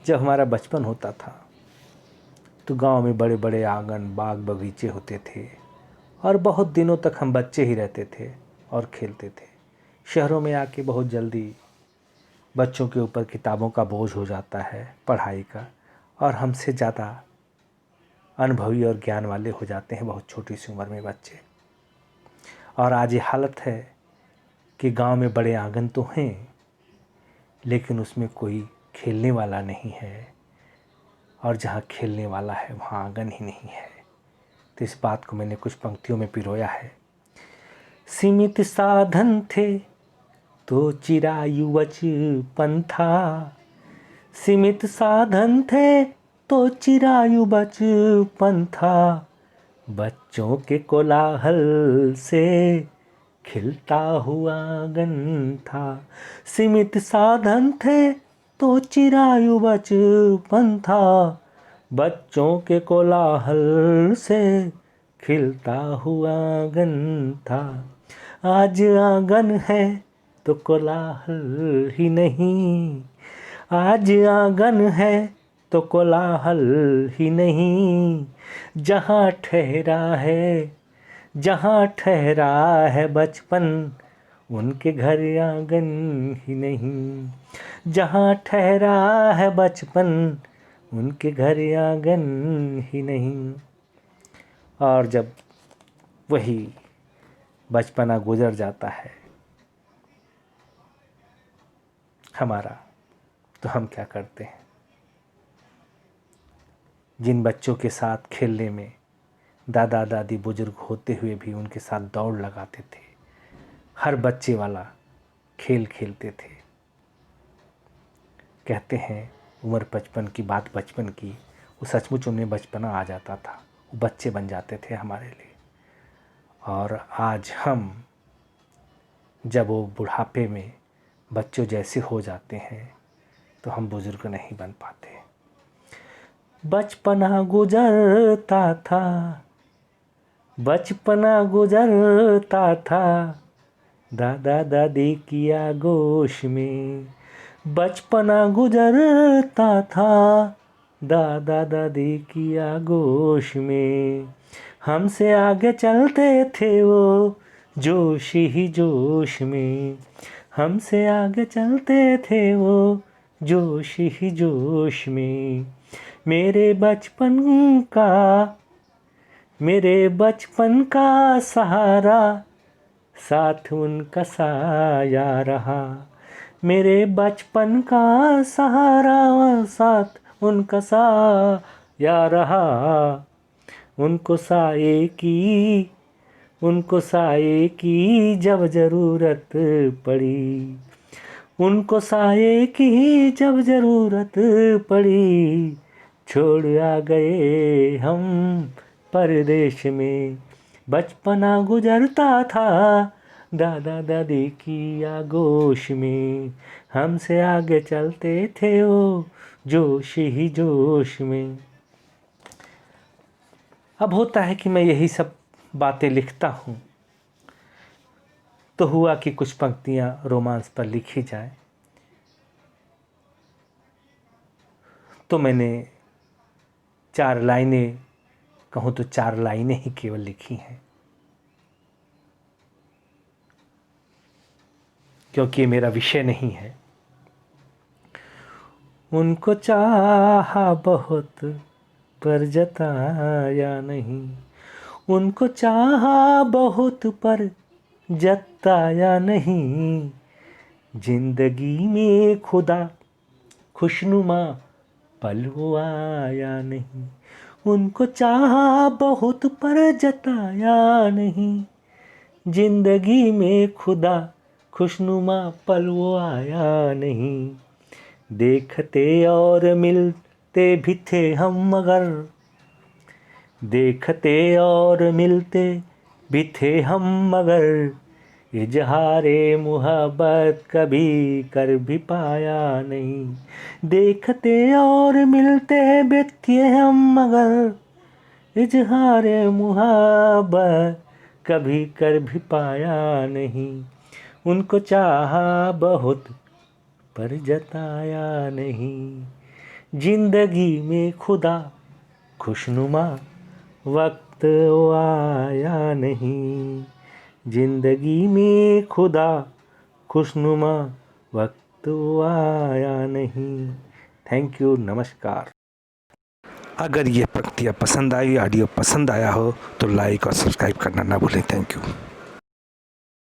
जब हमारा बचपन होता था तो गांव में बड़े बड़े आंगन बाग बगीचे होते थे और बहुत दिनों तक हम बच्चे ही रहते थे और खेलते थे। शहरों में आके बहुत जल्दी बच्चों के ऊपर किताबों का बोझ हो जाता है, पढ़ाई का, और हमसे ज़्यादा अनुभवी और ज्ञान वाले हो जाते हैं बहुत छोटी सी उम्र में बच्चे। और आज ये हालत है कि गांव में बड़े आंगन तो हैं लेकिन उसमें कोई खेलने वाला नहीं है, और जहाँ खेलने वाला है वहाँ आंगन ही नहीं है। तो इस बात को मैंने कुछ पंक्तियों में पिरोया है। सीमित साधन थे तो चिरायु बचपन था, सीमित साधन थे तो चिरायु बचपन था, बच्चों के कोलाहल से खिलता हुआ आंगन था। सीमित साधन थे तो चिरायु बचपन था, बच्चों के कोलाहल से खिलता हुआ आंगन था। आज आंगन है तो कोलाहल ही नहीं, आज आंगन है तो कोलाहल ही नहीं, जहाँ ठहरा है बचपन उनके घर आंगन ही नहीं, जहाँ ठहरा है बचपन उनके घर आंगन ही नहीं। और जब वही बचपना गुजर जाता है हमारा, तो हम क्या करते हैं? जिन बच्चों के साथ खेलने में दादा दादी बुजुर्ग होते हुए भी उनके साथ दौड़ लगाते थे, हर बच्चे वाला खेल खेलते थे। कहते हैं उम्र बचपन की, बात बचपन की, वो सचमुच उनमें बचपना आ जाता था, वो बच्चे बन जाते थे हमारे लिए। और आज हम जब वो बुढ़ापे में बच्चों जैसे हो जाते हैं तो हम बुजुर्ग नहीं बन पाते। बचपना गुजरता था, बचपना गुजरता था दादा दादी की आगोश में, बचपना गुजरता था दादा दादी की आगोश में, हमसे आगे चलते थे वो जोश ही जोश में, हमसे आगे चलते थे वो जोश ही जोश में। मेरे बचपन का सहारा साथ उनका साया रहा, मेरे बचपन का सहारा साथ उनका साया रहा, उनको साये की जब ज़रूरत पड़ी, उनको साये की जब ज़रूरत पड़ी, छोड़ आ गए हम परदेश में। बचपना गुजरता था दादा दादी की आगोश में, हमसे आगे चलते थे वो जोश ही जोश में। अब होता है कि मैं यही सब बातें लिखता हूँ तो हुआ कि कुछ पंक्तियाँ रोमांस पर लिखी जाए, तो मैंने 4 लाइनें, कहूँ तो 4 लाइनें ही केवल लिखी हैं, क्योंकि ये मेरा विषय नहीं है। उनको चाहा बहुत पर जताया नहीं, उनको चाहा बहुत पर जताया नहीं, जिंदगी में खुदा खुशनुमा पल वो आया नहीं, उनको चाहा बहुत पर जताया नहीं, जिंदगी में खुदा खुशनुमा पल वो आया नहीं। देखते और मिलते भी थे हम मगर, देखते और मिलते भी थे हम मगर, इजहारे मुहब्बत कभी कर भी पाया नहीं, देखते और मिलते भी थे हम मगर, इजहारे मुहब्बत कभी कर भी पाया नहीं, उनको चाहा बहुत पर जताया नहीं, जिंदगी में खुदा खुशनुमा वक्त आया नहीं, जिंदगी में खुदा खुशनुमा वक्त आया नहीं। थैंक यू, नमस्कार। अगर ये पंक्तियाँ पसंद आई, ऑडियो पसंद आया हो तो लाइक और सब्सक्राइब करना ना भूलें। Thank you.